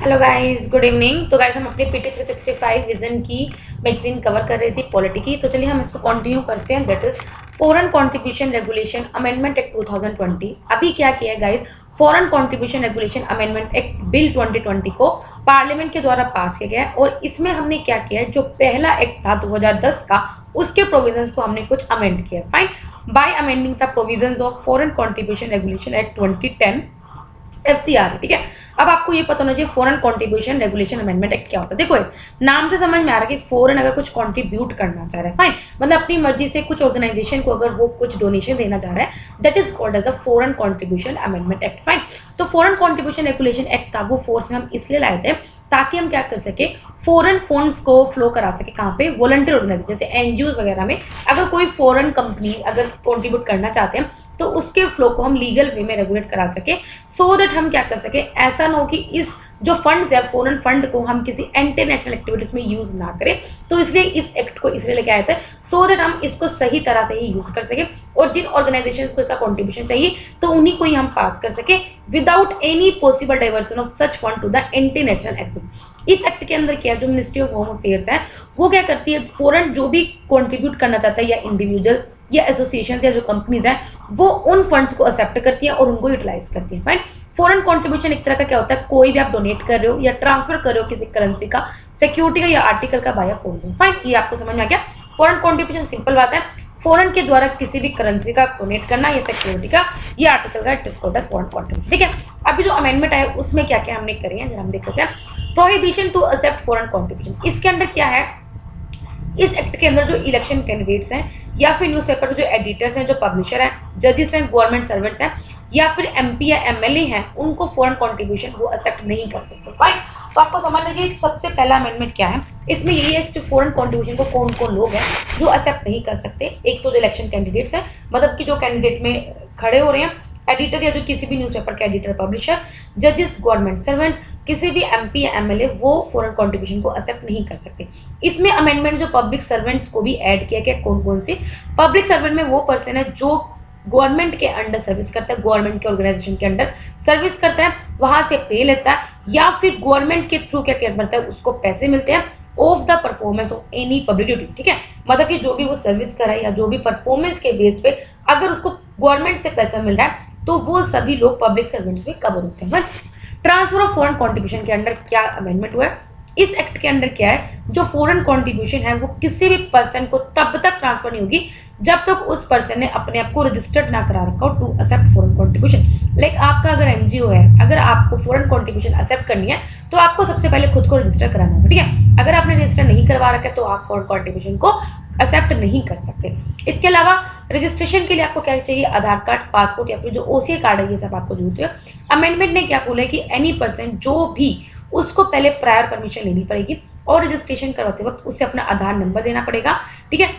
Hello guys, good evening. तो guys हम अपने पीटी 365 विजन की मैगजीन कवर कर रही थी पॉलिटी की। तो चलिए हम इसको कंटिन्यू करते हैं। That is foreign contribution regulation amendment act 2020। अभी क्या किया है guys, foreign contribution regulation amendment act bill 2020 को पार्लियामेंट के द्वारा पास किया गया है। और इसमें हमने क्या किया है, जो पहला एक्ट था 2010 का, उसके प्रोविजंस को हमने कुछ अमेंड किया। Fine, bye amending the provisions of foreign contribution regulation act 2010 FCR। ठीक है, अब आपको ये पता होना चाहिए foreign contribution regulation amendment act क्या होता है। देखो नाम से समझ में आ रहा है कि फॉरेन अगर कुछ कंट्रीब्यूट करना चाह रहा है, फाइन, मतलब अपनी मर्जी से कुछ ऑर्गेनाइजेशन को अगर वो कुछ डोनेशन देना चाह रहा है, that is called as the foreign contribution amendment act. Fine, तो फॉरेन कंट्रीब्यूशन रेगुलेशन एक्ट था, वो फोर्स में हम इसलिए लाए थे ताकि हम क्या कर सके, फॉरेन फंड्स को फ्लो करा सके। कहाँ पे? वॉलंटियर ऑर्गेनाइजेशन जैसे एनजीओ वगैरह में अगर कोई फॉरेन कंपनी अगर कंट्रीब्यूट करना चाहते हैं तो उसके फ्लो को हम लीगल वे में रेगुलेट करा सके, सो दैट हम क्या कर सके, ऐसा ना हो कि इस जो फंड्स है फॉरेन फंड को हम किसी इंटरनेशनल एक्टिविटीज में यूज ना करें। तो इसलिए इस एक्ट को इसलिए लेके आए थे, सो दैट हम इसको सही तरह से ही यूज कर सके और जिन ऑर्गेनाइजेशन को इसका कॉन्ट्रीब्यूशन चाहिए तो उन्हीं को ही हम पास कर सके without any possible diversion of such fund to the international activity. इस एक्ट के अंदर क्या, जो मिनिस्ट्री ऑफ होम अफेयर्स है वो क्या करती है, फॉरेन जो भी कॉन्ट्रीब्यूट करना चाहता है या इंडिविजुअल या एसोसिएशन या जो कंपनीज हैं वो उन फंड्स को एक्सेप्ट करती है और उनको यूटिलाइज करती है। फाइन, फॉरेन कंट्रीब्यूशन एक तरह का क्या होता है, कोई भी आप डोनेट कर रहे हो या ट्रांसफर कर रहे हो किसी करेंसी का, सिक्योरिटी का या आर्टिकल का बाय फॉरेन। फाइन, ये आपको समझ में आ गया। फॉरेन कंट्रीब्यूशन सिंपल बात है, फॉरेन के द्वारा किसी भी करेंसी का डोनेट करना या सिक्योरिटी का या आर्टिकल का, it is called as foreign contribution. ठीक है, अभी जो अमेंडमेंट है उसमें क्या क्या हमने करे हैं जरा हम देख लेते हैं। Prohibition to accept foreign contribution, इसके अंदर क्या है, इस एक्ट के अंदर जो इलेक्शन कैंडिडेट्स हैं या फिर न्यूज़पेपर के जो एडिटर्स हैं, जो पब्लिशर हैं, जजेस हैं, गवर्नमेंट सर्वेंट्स हैं या फिर एमपी या एमएलए हैं, उनको फॉरेन कंट्रीब्यूशन वो एक्सेप्ट नहीं कर सकते। फाइन, तो आपको समझ लीजिए सबसे पहला अमेंडमेंट क्या है, इसमें यही है कि फॉरेन कंट्रीब्यूशन को कौन कौन लोग हैं जो एक्सेप्ट नहीं कर सकते। एक तो जो इलेक्शन कैंडिडेट्स हैं, मतलब कि जो कैंडिडेट में खड़े हो रहे हैं, एडिटर या जो किसी भी न्यूज़पेपर के एडिटर पब्लिशर, जजेस, गवर्नमेंट सर्वेंट्स, किसी भी एमपी या एमएलए, वो फॉरेन कंट्रीब्यूशन को एक्सेप्ट नहीं कर सकते। इसमें अमेंडमेंट जो पब्लिक सर्वेंट्स को भी ऐड किया गया। कौन कौन से पब्लिक सर्वेंट में, वो पर्सन है जो गवर्नमेंट के अंडर सर्विस करता है, गवर्नमेंट के ऑर्गेनाइजेशन के अंडर सर्विस करता है, वहां से पे लेता है या फिर गवर्नमेंट के थ्रू क्या करता है, उसको पैसे मिलते हैं of the performance of any public duty. ठीक है, मतलब कि जो भी वो सर्विस कर रहा है या जो भी परफॉर्मेंस के बेस पे अगर उसको गवर्नमेंट से पैसा मिल रहा है तो वो सभी लोग पब्लिक सर्वेंट्स में कवर होते हैं। ट्रांसफर ऑफ फॉरेन कंट्रीब्यूशन के अंडर क्या अमेंडमेंट हुआ है, इस एक्ट के अंदर क्या है, जो फॉरेन कंट्रीब्यूशन है वो किसी भी पर्सन को तब तक ट्रांसफर नहीं होगी जब तक उस पर्सन ने अपने आप को रजिस्टर्ड ना करा रखा हो to accept foreign contribution. Like आपका अगर एनजीओ है, अगर आपको फॉरेन कंट्रीब्यूशन एक्सेप्ट करनी है तो आपको सबसे पहले खुद को रजिस्टर कराना होगा। ठीक है, अगर आपने रजिस्टर नहीं करवा रखा है तो आप फॉरेन कंट्रीब्यूशन को एक्सेप्ट नहीं कर सकते। इसके अलावा रजिस्ट्रेशन के लिए आपको क्या चाहिए, आधार कार्ड, पासपोर्ट या फिर जो ओसीआई कार्ड है, ये सब आपको जरूरत है। अमेंडमेंट ने क्या बोला है कि एनी पर्सन जो भी, उसको पहले प्रायर परमिशन लेनी पड़ेगी और रजिस्ट्रेशन करवाते वक्त उसे अपना आधार नंबर देना पड़ेगा। ठीक है,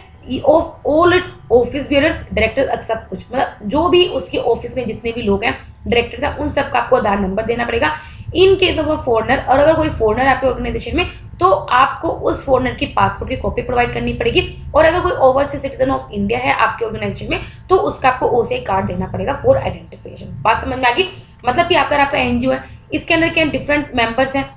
of all its office bearers, director except कुछ, मतलब जो भी उसके ऑफिस में जितने भी लोग हैं, डायरेक्टर्स हैं, उन सबका आपको आधार नंबर देना पड़ेगा। In case of a foreigner, और अगर कोई फॉरनर आपके ऑर्गेनाइजेशन में तो आपको उस फॉरनर की पासपोर्ट की कॉपी प्रोवाइड करनी पड़ेगी। और अगर कोई ओवरसीज सिटीजन ऑफ इंडिया है आपके ऑर्गेनाइजेशन में तो उसका आपको ओसीआई कार्ड देना पड़ेगा फॉर आइडेंटिफिकेशन। बात समझ में आ गई? मतलब कि अगर आपका एनजीओ है, इसके अंदर क्या डिफरेंट मेंबर्स हैं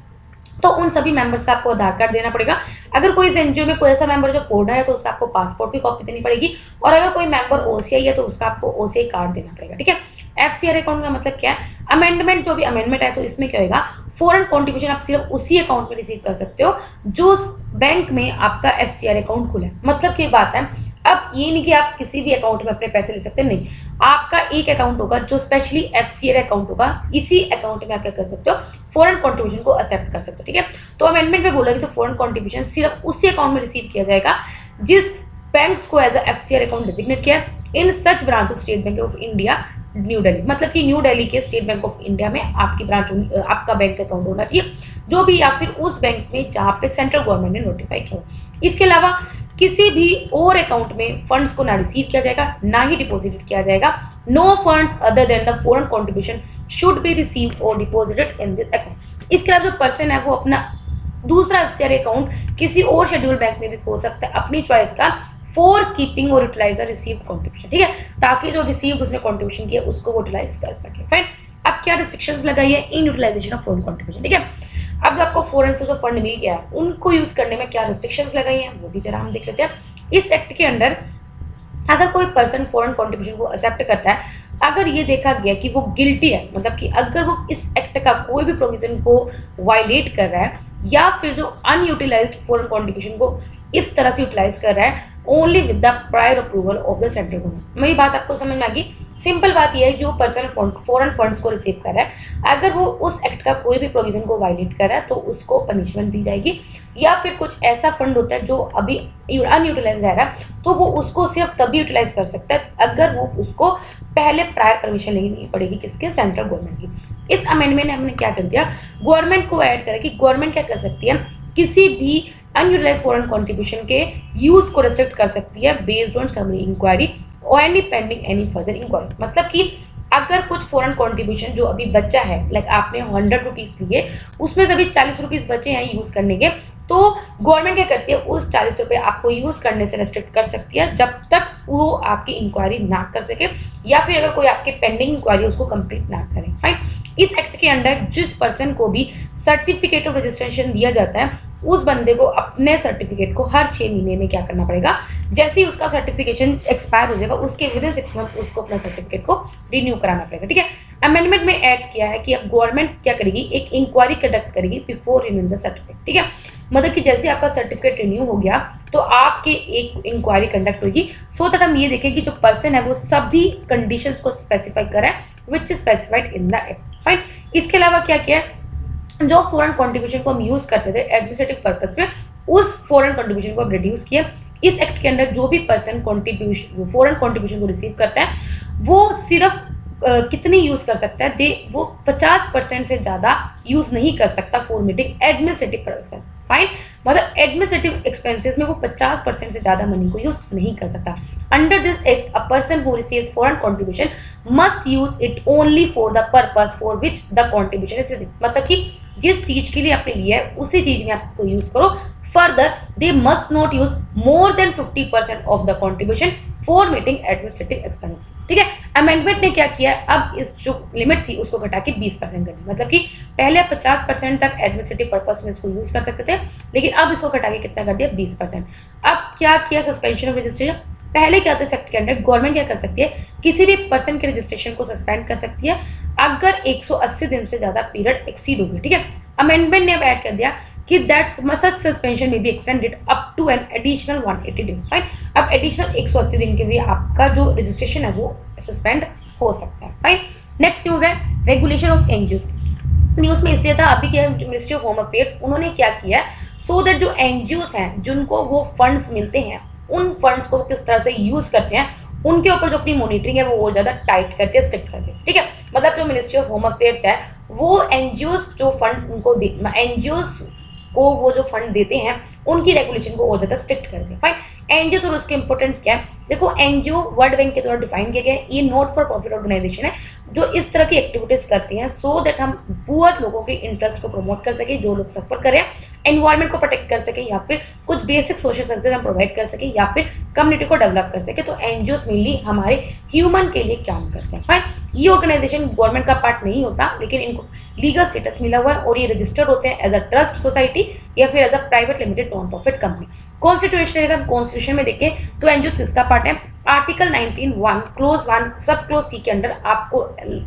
तो उन सभी मेंबर्स का आपको आधार कार्ड देना पड़ेगा। अगर कोई इस एनजीओ में कोई ऐसा मेंबर जो फॉरनर है तो उसका आपको पासपोर्ट की कॉपी देनी पड़ेगी। और अगर कोई मेंबर ओसीआई है तो उसका आपको ओसीआई कार्ड देना पड़ेगा। ठीक है, एफसीआर अकाउंट का मतलब क्या है, अमेंडमेंट जो भी अमेंडमेंट है तो इसमें क्या होगा, फॉरेन कंट्रीब्यूशन आप सिर्फ उसी अकाउंट में रिसीव कर सकते हो जो बैंक में आपका एफसीआर अकाउंट खुला है। मतलब की बात है, अब ये नहीं कि आप किसी भी अकाउंट में अपने पैसे ले सकते, नहीं, आपका एक अकाउंट होगा जो स्पेशली एफसीआर अकाउंट होगा, इसी अकाउंट में आप क्या कर सकते हो, फॉरेन कंट्रीब्यूशन को एक्सेप्ट कर सकते हो। ठीक है, तो अमेंडमेंट में बोला कि जो फॉरेन कंट्रीब्यूशन सिर्फ उसी अकाउंट में रिसीव किया जाएगा जिस बैंक्स को as a FCR account designate किया in such branch of State Bank of India New Delhi. मतलब कि न्यू दिल्ली के स्टेट बैंक ऑफ इंडिया में आपकी ब्रांच, आपका बैंक अकाउंट होना चाहिए जो भी, या फिर उस बैंक में जहाँ पे सेंट्रल गवर्नमेंट ने नोटिफाई किया हो। इसके अलावा किसी भी और अकाउंट में फंड्स को ना रिसीव किया जाएगा ना ही डिपॉजिटेड किया जाएगा। No funds other than the foreign contribution should be received और डिपॉजिटेड इन दिस अकाउंट। इसके अलावा जो पर्सन है वो अपना दूसरा एफसीआर अकाउंट किसी और शेड्यूल बैंक में भी खोल सकता है अपनी चॉइस का, फॉर कीपिंग और यूटिलाइज द रिसीव्ड कंट्रीब्यूशन। ठीक है, ताकि जो रिसीव्ड उसने कंट्रीब्यूशन किया उसको वो यूटिलाइज कर सके। फाइन, अब क्या रिस्ट्रिक्शंस लगाई है इन यूटिलाइजेशन ऑफ फॉरेन कंट्रीब्यूशन। ठीक है, अब आपको फॉरेन से जो फंड मिल गया है उनको यूज करने में क्या रिस्ट्रिक्शंस लगाई हैं वो भी जरा हम देख लेते हैं। इस एक्ट के अंडर अगर कोई पर्सन फॉरेन कॉन्ट्रीब्यूशन को एक्सेप्ट करता है, अगर ये देखा गया कि वो गिल्टी है, मतलब कि अगर वो इस एक्ट का कोई भी प्रोविजन को वायलेट कर रहा है या फिर जो अनयूटिलाइज्ड फॉरेन कॉन्ट्रीब्यूशन को इस तरह से यूटिलाइज कर रहा है only with the prior approval of the central government. मेरी बात आपको समझ में आ गई। सिंपल बात यह है, जो पर्सन फॉरेन फंड्स को रिसीव कर रहा है, अगर वो उस एक्ट का कोई भी प्रोविजन को वायलेट कर रहा है तो उसको पनिशमेंट दी जाएगी, या फिर कुछ ऐसा फंड होता है जो अभी अनयूटिलाइज रहेगा तो वो उसको सिर्फ तभी यूटिलाइज कर सकता है अगर वो उसको पहले प्रायर परमिशन लेनी पड़ेगी, किसके, सेंट्रल गवर्नमेंट की। इस अमेंडमेंट ने हमने क्या कर दिया, गवर्नमेंट को ऐड करा कि गवर्नमेंट क्या कर सकती है, किसी भी अनयूटिलाइज फॉरेन कॉन्ट्रीब्यूशन के यूज को रिस्ट्रिक्ट कर सकती है बेस्ड ऑन समरी इंक्वायरी और any pending any further inquiry. मतलब कि अगर कुछ फॉरेन कॉन्ट्रीब्यूशन जो अभी बचा है, लाइक आपने 100 रुपीज लिए, उसमें से अभी 40 रुपीज बचे हैं यूज करने के, तो गवर्नमेंट क्या करती है, उस 40 रुपये आपको यूज करने से रेस्ट्रिक्ट कर सकती है जब तक वो आपकी इंक्वायरी ना कर सके, या फिर अगर कोई आपके पेंडिंग इंक्वायरी उसको कंप्लीट ना करे। फाइन। इस एक्ट के अंडर जिस पर्सन को भी सर्टिफिकेट ऑफ रजिस्ट्रेशन दिया जाता है उस बंदे को अपने सर्टिफिकेट को हर 6 महीने में क्या करना पड़ेगा, जैसे ही उसका सर्टिफिकेशन एक्सपायर हो जाएगा उसके विदिन 6 मंथ उसको अपना सर्टिफिकेट को रिन्यू कराना पड़ेगा। ठीक है। अमेंडमेंट में ऐड किया है कि अब गवर्नमेंट क्या करेगी, एक इंक्वायरी कंडक्ट करेगी बिफोर रिन्यूइंग द सर्टिफिकेट। ठीक है। मतलब कि जैसे आपका सर्टिफिकेट रिन्यू हो गया तो आपके एक इंक्वायरी कंडक्ट होगी, सो दैट हम ये देखें कि जो पर्सन है वो सभी कंडीशंस को स्पेसिफाई कर रहा है which is specified in the act. Fine. इसके अलावा क्या किया है, जो फॉरेन कॉन्ट्रीब्यूशन को हम यूज करते थे एडमिनिस्ट्रेटिव पर्पस में, उस फॉरेन कॉन्ट्रीब्यूशन को अब रिड्यूस किया। इस एक्ट के अंदर जो भी पर्सन कॉन्ट्रीब्यूशन फॉरेन कॉन्ट्रीब्यूशन को रिसीव करता है वो सिर्फ कितनी यूज कर सकता है, वो 50% से ज्यादा यूज नहीं कर सकता for meeting administrative purpose. Fine. मतलब एडमिनिस्ट्रेटिव एक्सपेंसेस में वो 50% से ज्यादा मनी को यूज नहीं कर सकता। Under this act a person who receives foreign contribution must use it only for the purpose for which the contribution is received. मतलब कि जिस चीज के लिए आपने लिया है उसी चीज में आपको यूज करो। Further they must not use more than 50% of the contribution for meeting administrative expense. ठीक है। अमेंडमेंट ने क्या किया, अब इस जो लिमिट थी उसको घटा के 20% कर दी। मतलब कि पहले 50% तक एडमिनिस्ट्रेटिव पर्पस में इसको यूज कर सकते थे, लेकिन अब इसको घटा के कितना कर दिया, 20%। अब क्या किया, सस्पेंशन ऑफ रजिस्ट्रेशन। पहले क्या था सेक्ट के अंडर, गवर्नमेंट क्या कर सकती है, किसी भी पर्सन के रजिस्ट्रेशन को सस्पेंड कर सकती है अगर 180 दिन से ज्यादा पीरियड एक्सीड हो गई। ठीक है। अमेंडमेंट ने अब ऐड कर दिया कि दैट सच सस्पेंशन में be extended up to an additional 180 दिन। फाइन। अब एडिशनल 180 दिन के लिए आपका जो रजिस्ट्रेशन है वो सस्पेंड हो सकता है। फाइन। नेक्स्ट न्यूज है रेगुलेशन ऑफ एनजीओ। न्यूज में इसलिए था, अभी क्या मिनिस्ट्री ऑफ होम अफेयर्स उन्होंने क्या किया, सो दैट जो एनजीओस हैं जिनको वो फंड्स मिलते हैं उन फंड्स को किस तरह से यूज करते हैं उनके ऊपर जो अपनी मॉनिटरिंग है वो और ज्यादा टाइट करके स्ट्रिक्ट करके। ठीक है। मतलब जो मिनिस्ट्री ऑफ होम अफेयर्स है वो एनजीओस जो फंड्स उनको एनजीओस को वो जो फंड देते हैं उनकी रेगुलेशन को और ज्यादा स्ट्रिक्ट कर दें। फाइन। एनजीओ और उसके इंपॉर्टेंस क्या है, देखो एनजीओ वर्ल्ड बैंक के द्वारा डिफाइन किया गया है, ये नॉट फॉर प्रॉफिट ऑर्गेनाइजेशन है जो इस तरह की एक्टिविटीज करती हैं सो दैट हम पुअर लोगों के इंटरेस्ट को प्रमोट कर सके, जो लोग सफर कर रहे हैं, एनवायरमेंट को प्रोटेक्ट कर सके, या फिर कुछ बेसिक सोशल सर्विसेज हम प्रोवाइड कर सके, या फिर कम्युनिटी को डेवलप कर सके। तो एनजीओ मेनली हमारे ह्यूमन के लिए काम करते हैं। फाइन। ये ऑर्गेनाइजेशन गवर्नमेंट का पार्ट नहीं होता, लेकिन इनको लीगल स्टेटस मिला हुआ है और ये रजिस्टर्ड होते हैं एज अ ट्रस्ट सोसाइटी या फिर as a private limited non profit company. Constitution अगर कॉन्स्टिट्यूशन में देखें तो एनजीओ किसका पार्ट है, आर्टिकल 19(1) क्लोज 1 सब क्लोज सी के अंदर आपको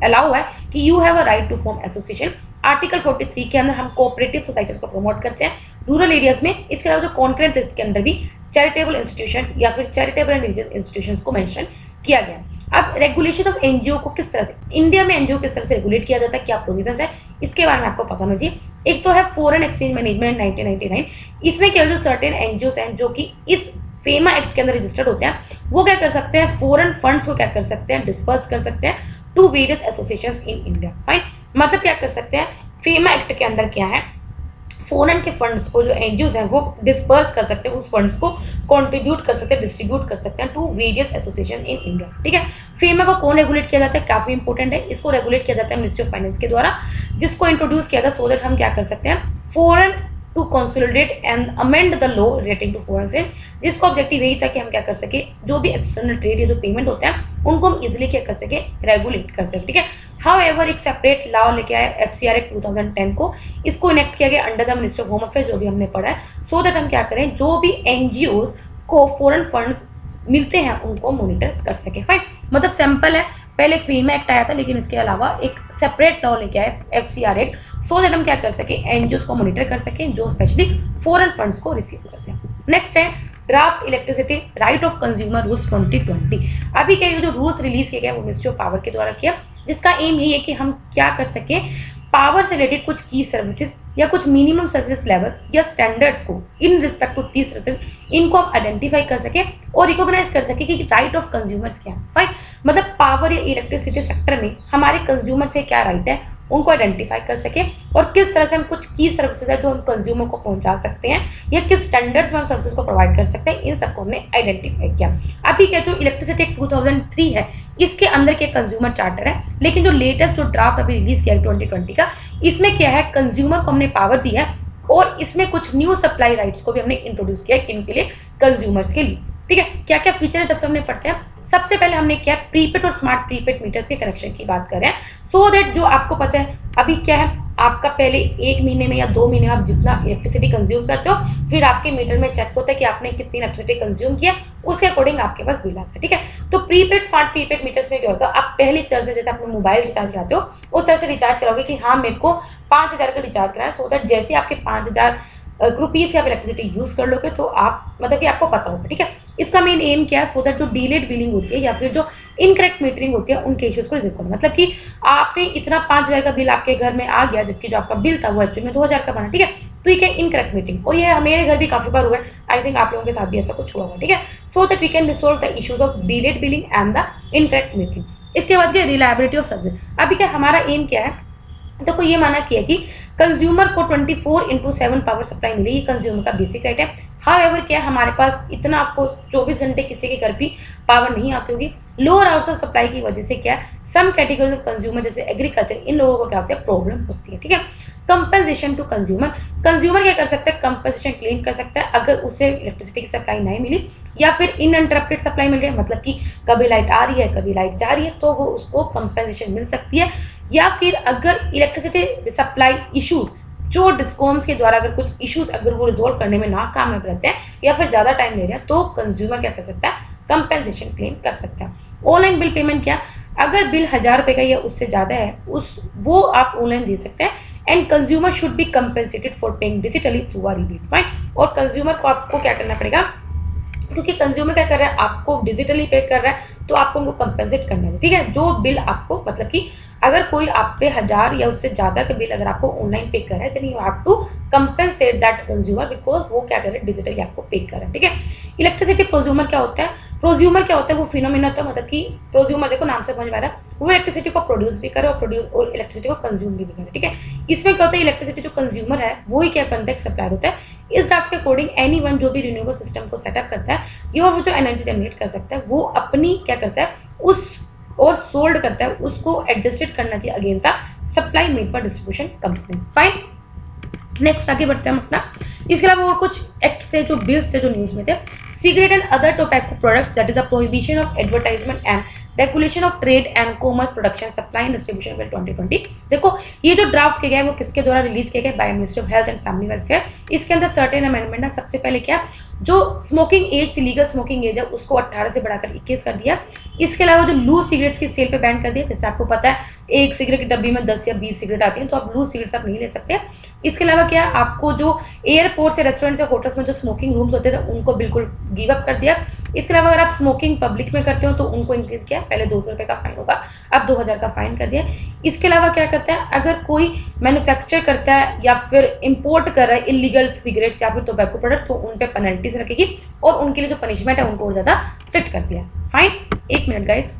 अलाउ है कि you have a right to form association. Article 43 के अंदर हम कोऑपरेटिव सोसाइटीज को प्रमोट करते हैं रूरल एरियाज में। इसके अलावा जो कॉन्करेंट लिस्ट के अंदर भी चैरिटेबल इंस्टीट्यूशन या फिर चैरिटेबल एंड रिलीजियस इंस्टीट्यूशंस को मेंशन किया गया। अब रेगुलेशन ऑफ एनजीओ को किस तरह से इंडिया में एनजीओ किस तरह से रेगुलेट किया जाता है, क्या प्रोविजंस है, इसके बारे में आपको पता होना चाहिए। एक तो है फॉरेन एक्सचेंज मैनेजमेंट 1999। इसमें क्या जो सर्टेन एनजीओस हैं जो कि इस फेमा एक्ट के अंदर रजिस्टर्ड होते हैं वो क्या कर सकते हैं, फॉरेन फंड्स को क्या कर सकते हैं, डिस्पर्स कर सकते हैं to various associations in India. Fine. मतलब क्या कर सकते हैं, फेमा एक्ट के अंदर क्या है, फॉरेन के फंड्स को जो एनजीओस हैं वो डिस्पर्स कर सकते हैं, उस फंड्स को कंट्रीब्यूट कर सकते हैं, डिस्ट्रीब्यूट कर सकते हैं to various association in India. ठीक है। फेमा को कौन रेगुलेट किया जाता है, काफी इंपॉर्टेंट है, इसको रेगुलेट किया जाता है मिनिस्ट्री ऑफ फाइनेंस के द्वारा, जिसको इंट्रोड्यूस किया था सो दैट हम क्या कर सकते हैं, foreign to consolidate and amend the law relating to foreign exchange, जिसको ऑब्जेक्टिव यही था कि हम क्या कर सके, जो भी एक्सटर्नल ट्रेड या जो पेमेंट होते हैं उनको हम इजिली क्या कर सके, रेगुलेट कर सके, ठीक है। हाउएवर एक सेपरेट लॉ लेके आया FCR एक्ट 2010 को, इसको इनेक्ट किया गया under the ministry of home affair, जो भी हमने पढ़ा है, सो दैट हम क्या करें, जो भी NGOs को फॉरेन फंड्स मिलते हैं उनको मॉनिटर कर सके। फाइन, मतलब सिंपल है, पहले एक फीमा एक्ट आया था लेकिन इसके अलावा एक सेपरेट लॉ लेके आए FCR एक्ट, सो दैट हम क्या कर सके, NGOs को मॉनिटर कर सके जो स्पेशली फॉरेन फंड्स को रिसीव करते हैं। नेक्स्ट है draft electricity right of consumer rules 2020। अभी क्या जो रूल्स रिलीज किए गए वो मिनिस्ट्री ऑफ पावर के द्वारा किया, जिसका एम यही है कि हम क्या कर सके, पावर से रिलेटेड कुछ की सर्विसेज या कुछ मिनिमम सर्विस लेवल या स्टैंडर्ड्स को in respect to the services इनको हम आइडेंटिफाई कर सके और रिकॉग्नाइज कर सके कि राइट ऑफ कंज्यूमर्स क्या है। फाइन, मतलब पावर या इलेक्ट्रिसिटी सेक्टर में हमारे कंज्यूमर से क्या राइट है उनको आइडेंटिफाई कर सके और किस तरह से हम कुछ की सर्विसेज है जो हम कंज्यूमर को पहुंचा सकते हैं या किस स्टैंडर्ड्स में हम सर्विसेज को प्रोवाइड कर सकते हैं, इन सबको हमने आइडेंटिफाई किया। अभी क्या जो इलेक्ट्रिसिटी एक्ट 2003 है इसके अंदर के कंज्यूमर चार्टर है, लेकिन जो लेटेस्ट जो ड्राफ्ट अभी रिलीज किया है 2020 का, इसमें क्या है, कंज्यूमर को हमने पावर दी है और इसमें कुछ न्यू सप्लाई राइट्स को भी हमने इंट्रोड्यूस किया इनके लिए, कंज्यूमर्स के लिए, ठीक है। क्या क्या फीचर है सबसे हमने पढ़ते हैं। सबसे पहले हमने क्या प्रीपेड और स्मार्ट प्रीपेड मीटर्स के कनेक्शन की बात कर रहे हैं, सो दैट जो आपको पता है अभी क्या है, आपका पहले 1 महीने में या 2 महीने में आप जितना इलेक्ट्रिसिटी कंज्यूम करते हो, फिर आपके मीटर में चेक होता है कि आपने कितनी इलेक्ट्रिसिटी कंज्यूम किया, उसके अकॉर्डिंग आपके पास बिल आता है, ठीक है। तो प्रीपेड स्मार्ट प्रीपेड मीटर्स में क्या होगा, आप पहली तरह से जैसे अपने मोबाइल रिचार्ज कराते हो उस तरह से रिचार्ज कराओगे कि हाँ मेरे को 5000 का रिचार्ज कराना है, सो दैट जैसे आपके 5000 रुपीज की आप इलेक्ट्रिसिटी यूज कर लोगे तो आप मतलब कि आपको पता होगा, ठीक है। इसका मेन एम क्या है, सो दैट जो डिलेड बिलिंग होती है या फिर जो इनकरेक्ट मीटरिंग होती है उनके इश्यूज को रिजॉल्व करना, मतलब कि आपने इतना 5000 का बिल आपके घर में आ गया जबकि जो आपका बिल था वो एक्चुअली में 2000 का बना, ठीक है। तो ये क्या इनकरेक्ट मीटिंग, और ये मेरे घर भी काफी बार हुआ है, आई थिंक आप लोगों के साथ भी ऐसा कुछ हुआ होगा, ठीक है। So that we can resolve the issues of delayed billing and the incorrect meeting. इसके बाद क्या रिलायबिलिटी ऑफ सर्विस। अभी क्या हमारा एम क्या है, तो कोई ये माना किया कि कंज्यूमर को 24/7 पावर सप्लाई मिले, ये कंज्यूमर का बेसिक राइट है। हाउएवर क्या हमारे पास इतना आपको 24 घंटे किसी के घर भी पावर नहीं आती होगी, लोअर आवर्स ऑफ सप्लाई की वजह से क्या सम कैटेगरी ऑफ कंज्यूमर जैसे एग्रीकल्चर, इन लोगों को क्या होता है, प्रॉब्लम होती है, ठीक है। कंपेंसेशन टू कंज्यूमर, कंज्यूमर क्या कर सकता है, कंपेंसेशन क्लेम कर सकता है अगर उसे इलेक्ट्रिसिटी की सप्लाई नहीं मिली या फिर इनअंटरप्टेड सप्लाई मिल रही है, मतलब कि कभी लाइट आ रही है कभी लाइट जा रही है, तो वो उसको कंपेंसेशन मिल सकती है। या फिर अगर इलेक्ट्रिसिटी सप्लाई इश्यूज जो डिस्कॉम्स के द्वारा अगर कुछ इश्यूज अगर वो रिजोल्व करने में नाकामयाब रहते हैं या फिर ज्यादा टाइम ले रहे हैं, तो कंज्यूमर क्या कर सकता है, कंपेंसेशन क्लेम कर सकता है। ऑनलाइन बिल पेमेंट क्या, अगर बिल 1000 रुपए का या उससे ज्यादा है वो आप ऑनलाइन दे सकते हैं, and consumer should be compensated for paying digitally through a rebate. Fine, और कंज्यूमर को आपको क्या करना पड़ेगा, क्योंकि कंज्यूमर क्या कर रहा है, आपको डिजिटली पे कर रहा है तो आपको उनको कंपेंसेट करना है, ठीक है। जो बिल आपको मतलब कि अगर कोई आप पे 1000 या उससे ज्यादा का बिल अगर आपको ऑनलाइन पे कर रहा है, then you have to compensate that consumer, because वो क्या कर रहा है, डिजिटली आपको पे कर रहा है, ठीक है। इलेक्ट्रिसिटी प्रोज्यूमर क्या होता है, प्रोज्यूमर क्या होता है, वो फिनोमिना होता है, मतलब कि प्रोज्यूमर देखो नाम से समझ में आ रहा है, वो इलेक्ट्रिसिटी को प्रोड्यूस भी करे और इलेक्ट्रिसिटी को कंज्यूम भी करे, ठीक है। इसमें क्या होता है, इलेक्ट्रिसिटी जो कंज्यूमर है वो ही क्या बनता है, सप्लायर होता है। इस ड्राफ्ट के अकॉर्डिंग एनीवन जो भी रिन्यूएबल सिस्टम को सेटअप करता है या वो जो एनर्जी जनरेट कर सकता है, वो अपनी क्या करता है उस और सोल्ड करता है, उसको एडजस्टेड करना चाहिए against the supply made by distribution company. Fine, next आगे बढ़ते हैं हम अपना। इसके अलावा और कुछ एक्ट से जो बिल्स थे जो न्यूज में थे, cigarette and other tobacco products, that is a prohibition of advertisement and regulation of trade and commerce production supply and distribution bill 2020। देखो ये जो ड्राफ्ट किया गया है वो किसके द्वारा रिलीज किया गया, by ministry of health and family welfare. इसके अंदर सर्टेन अमेंडमेंट है। सबसे पहले क्या, जो स्मोकिंग एज थी, लीगल स्मोकिंग एज है, उसको 18 से बढ़ाकर 21 कर दिया। इसके अलावा जो लूज सिगरेट्स की सेल पे बैन कर दिया, जैसे आपको पता है एक सिगरेट की डब्बी में 10 या 20 सिगरेट आती है, तो आप लूज सिगरेट्स आप नहीं ले सकते। इसके अलावा क्या, आपको जो एयरपोर्ट से रेस्टोरेंट से होटल्स में जो स्मोकिंग रूम्स होते थे उनको बिल्कुल गिव अप कर दिया। इसके अलावा अगर आप स्मोकिंग पब्लिक में करते हो तो उनको इंक्रीज किया, पहले 200 रुपये का फाइन होगा, अब 2000 का फाइन कर दिया। इसके अलावा क्या करता है, अगर कोई मैन्युफैक्चर करता है या फिर इंपोर्ट कर रहा है इलीगल सिगरेट्स या फिर टोबैको प्रोडक्ट, तो उन पे पेनल्टीज रखेगी और उनके लिए जो पनिशमेंट है उनको और ज्यादा स्ट्रिक्ट कर दिया। फाइन, एक मिनट गाइस।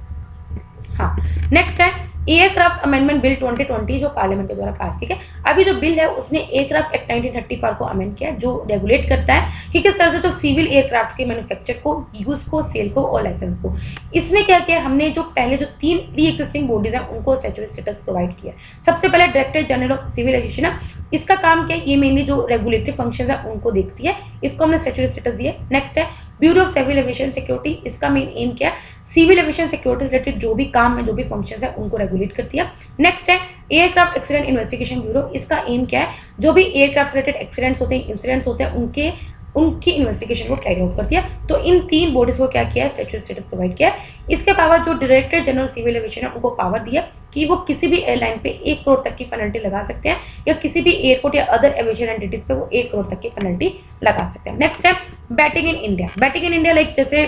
हाँ, नेक्स्ट है एयरक्राफ्ट अमेंडमेंट बिल 2020 जो पार्लियामेंट के द्वारा पास किया गया। अभी जो बिल है उसने एयरक्राफ्ट एक्ट 1934 को अमेंड किया, जो रेगुलेट करता है कि किस तरह से जो सिविल एयरक्राफ्ट के मैन्युफैक्चर को, यूज को, सेल को और लाइसेंस को। इसमें क्या किया, हमने जो पहले जो 3 प्री एक्जिस्टिंग बॉडीज हैं उनको स्टैट्यूटरी स्टेटस प्रोवाइड किया। सबसे पहले director general of civil aviation है, इसका काम क्या है, ये मेनली जो रेगुलेटरी फंक्शंस है उनको देखती है, इसको हमने स्टैट्यूटरी स्टेटस दिया। नेक्स्ट है bureau of civil aviation security, इसका मेन एम क्या है, सिविल एविएशन सिक्योरिटी रिलेटेड जो भी काम है, जो भी फंक्शंस है, उनको रेगुलेट करती है। नेक्स्ट है एयरक्राफ्ट एक्सीडेंट इन्वेस्टिगेशन ब्यूरो, इसका एम क्या है, जो भी एयरक्राफ्ट रिलेटेड एक्सीडेंट्स होते हैं, इंसिडेंट्स होते हैं, उनकी इन्वेस्टिगेशन को कैरी आउट करती है। तो इन 3 बॉडीज को क्या किया है, स्टैट्यूटरी स्टेटस प्रोवाइड किया है। इसके अलावा जो डायरेक्टर जनरल सिविल एविएशन है, उनको पावर दिया कि वो किसी भी एयरलाइन पे 1 करोड़ तक की पेनल्टी लगा सकते हैं, या किसी भी एयरपोर्ट या अदर एविएशन एंटिटीज पे वो 1 करोड़ तक की पेनल्टी लगा सकते हैं। नेक्स्ट है batting in India. Batting in India like जैसे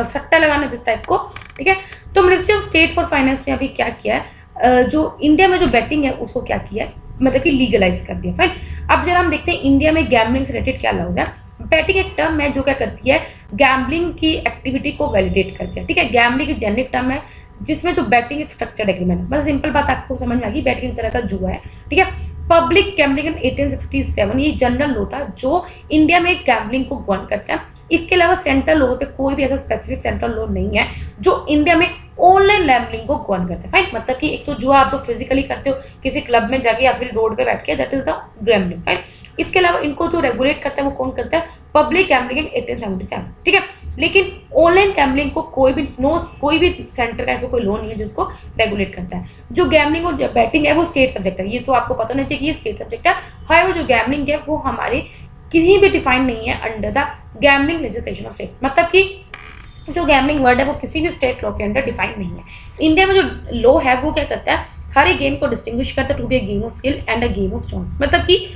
सट्टा लगाना जिस टाइप को, ठीक है। तो ministry of state for finance ने अभी क्या किया है, जो इंडिया में जो बैटिंग है उसको क्या किया है, मतलब कि लीगलाइज कर दिया। फाइन, अब जरा हम देखते हैं इंडिया में गैम्बलिंग से रिलेटेड क्या लॉज है। बैटिंग एक टर्म है जो क्या करती है, गैम्बलिंग की एक्टिविटी को वैलिडेट करती है, ठीक है। गैम्बलिंग एक जेनेरिक टर्म है जिसमें जो बैटिंग एक स्ट्रक्चर्ड एग्रीमेंट है, मतलब सिंपल बात आपको समझ में आ गई, बैटिंग एक तरह का जुआ है, ठीक है। पब्लिक गैम्बलिंग इन 1867 ये जनरल लॉ था जो इंडिया में गैम्बलिंग को गवर्न करता है। इसके अलावा सेंट्रल लॉ पे कोई भी ऐसा स्पेसिफिक सेंट्रल लॉ नहीं है जो इंडिया में ऑनलाइन गैम्बलिंग को गवर्न करता है। फाइन, मतलब कि एक तो जुआ आप जो फिजिकली करते हो किसी क्लब में जाके या फिर रोड पे बैठ के, that is the gambling. Fine, इसके अलावा इनको जो रेगुलेट करता है वो कौन करता है, पब्लिक गैम्बलिंग इन 1877, ठीक है। लेकिन ऑनलाइन गैम्बलिंग को कोई भी सेंटर का ऐसा कोई लॉ नहीं है जिसको रेगुलेट करता है। जो गैम्बलिंग और बैटिंग है वो स्टेट सब्जेक्ट है, ये तो आपको पता नहीं चाहिए कि ये स्टेट सब्जेक्ट है। हाउएवर जो गैम्बलिंग है वो हमारे किसी भी डिफाइन नहीं है under the gambling legislation of states, मतलब कि जो गैम्बलिंग वर्ड है वो किसी भी स्टेट लॉ के अंडर डिफाइन नहीं है। इंडिया में जो लॉ है वो क्या करता है, हर एक गेम को डिस्टिंग्विश करता है to be a game of skill and a game of chance, मतलब कि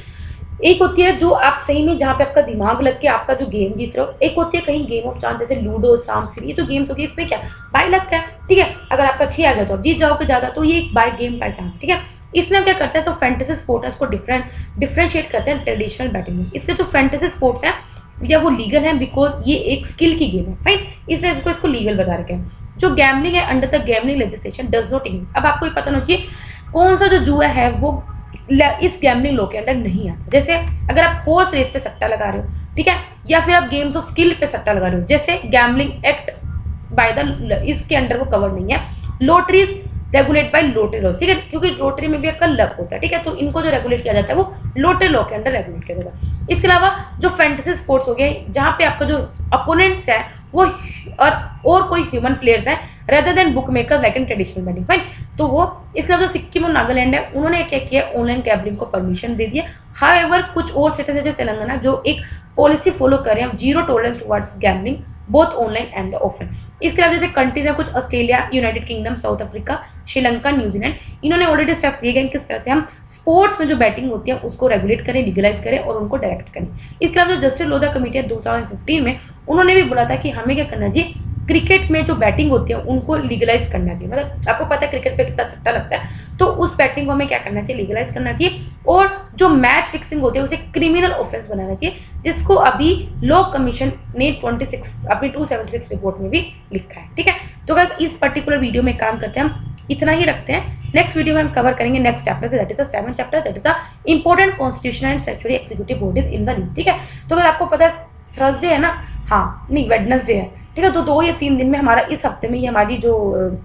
एक होती है जो आप सही में जहाँ पे आपका दिमाग लग के आपका जो गेम जीत रहे हो, एक होती है कहीं गेम ऑफ चांस जैसे लूडो, सांप सीढ़ी, ये तो गेम्स होगी, इसमें क्या बाय लक का है, ठीक है। अगर आपका 6 आ गया तो आप जीत जाओगे ज्यादा, तो ये एक बाय गेम बाय चांस, ठीक है। इसमें क्या करता है, तो फैंटेसी स्पोर्ट है उसको डिफरेंशिएट करते हैं ट्रेडिशनल बैटिंग में। इसलिए जो फैंटेसी स्पोर्ट्स है या वो लीगल है बिकॉज ये एक स्किल की गेम है, फाइन, इसलिए इसको लीगल बता रखे हैं। जो गैम्बलिंग है under the gambling legislation does not include, अब आपको ये पता होना चाहिए कौन सा जो जुआ है वो इस गैम्बलिंग लॉ के अंडर नहीं आता। जैसे अगर आप हॉर्स रेस पे सट्टा लगा रहे हो, ठीक है, या फिर आप गेम्स ऑफ स्किल पे सट्टा लगा रहे हो, जैसे गैम्बलिंग एक्ट बाय द इसके अंडर वो कवर नहीं है। Lotteries regulate by lottery law, ठीक है, क्योंकि लॉटरी में भी आपका लक होता है, ठीक है, तो इनको जो रेगुलेट किया जाता है वो लॉटरी लॉ के अंडर रेगुलेट किया जाता है। इसके अलावा जो फैंटेसी स्पोर्ट्स हो गए जहाँ पे आपका जो अपोनेंट्स है वो और कोई ह्यूमन प्लेयर्स हैं rather than book maker like in traditional batting, fine, तो वो इसके अलावा जो सिक्किम और नागालैंड है उन्होंने क्या किया, ऑनलाइन गैम्बलिंग को परमिशन दे दिया। हाउएवर कुछ और स्टेट्स जैसे तेलंगाना जो एक पॉलिसी फॉलो कर रहे हैं zero tolerance towards gambling both online and the offline. इसके अलावा जैसे कंट्रीज है कुछ Australia, United kingdom, south Africa, Sri Lanka, New Zealand, इन्होंने ऑलरेडी स्टेप्स लिए गए किस तरह से हम स्पोर्ट्स में जो बैटिंग होती है उसको रेगुलेट करें, लीगलाइज करें और उनको डायरेक्ट करें। इसके अलावा जो जस्टिस लोधा कमेटी है 2015 में उन्होंने भी बोला था कि हमें क्या करना चाहिए, क्रिकेट में जो बैटिंग होती है उनको लीगलाइज करना चाहिए। मतलब आपको पता है क्रिकेट पे कितना सट्टा लगता है, तो उस बैटिंग को हमें क्या करना चाहिए, लीगलाइज करना चाहिए। और जो मैच फिक्सिंग होती है उसे क्रिमिनल ऑफेंस बनाना चाहिए, जिसको अभी लॉ कमीशन ने 276 रिपोर्ट में भी लिखा है, ठीक है। तो गाइस इस पर्टिकुलर वीडियो में काम करते हैं हम इतना ही रखते हैं। नेक्स्ट वीडियो में हम कवर करेंगे नेक्स्ट चैप्टर से, that is the 7th chapter, that is the important constitutional and statutory executive bodies in the new, ठीक है। तो अगर आपको पता है थर्सडे है ना, हाँ नहीं वेडनेसडे है, ठीक है, तो 2 या 3 दिन में हमारा इस हफ्ते में ही हमारी जो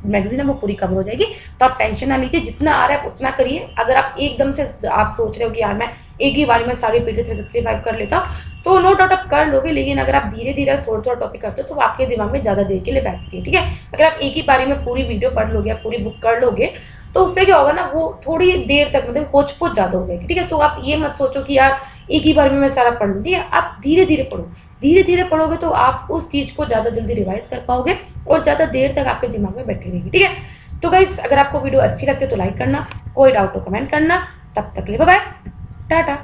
मैगजीन है वो पूरी कवर हो जाएगी। तो आप टेंशन ना लीजिए, जितना आ रहा है उतना करिए। अगर आप एकदम से आप सोच रहे हो कि यार मैं एक ही बार में सारी पीटी 365 कर लेता हूँ, तो नो डाउट आप कर लोगे, लेकिन अगर आप धीरे धीरे थोड़ा थोड़ा टॉपिक करते हो तो आपके दिमाग में ज़्यादा देर के लिए बैठती है, ठीक है। अगर आप एक ही बारी में पूरी वीडियो पढ़ लोगे या पूरी बुक कर लोगे तो उससे क्या होगा ना, वो थोड़ी देर तक मतलब होच पोच ज़्यादा हो जाएगी, ठीक है। तो आप ये मत सोचो कि यार एक ही बार में मैं सारा पढ़ लूँ, ठीक है। आप धीरे धीरे पढ़ो, धीरे धीरे पढ़ोगे तो आप उस चीज़ को ज़्यादा जल्दी रिवाइज कर पाओगे और ज़्यादा देर तक आपके दिमाग में बैठी रहेगी, ठीक है। तो गाइस अगर आपको वीडियो अच्छी लगती है तो लाइक करना, कोई डाउट हो कमेंट करना। तब तक के लिए बाय बाय, टाटा।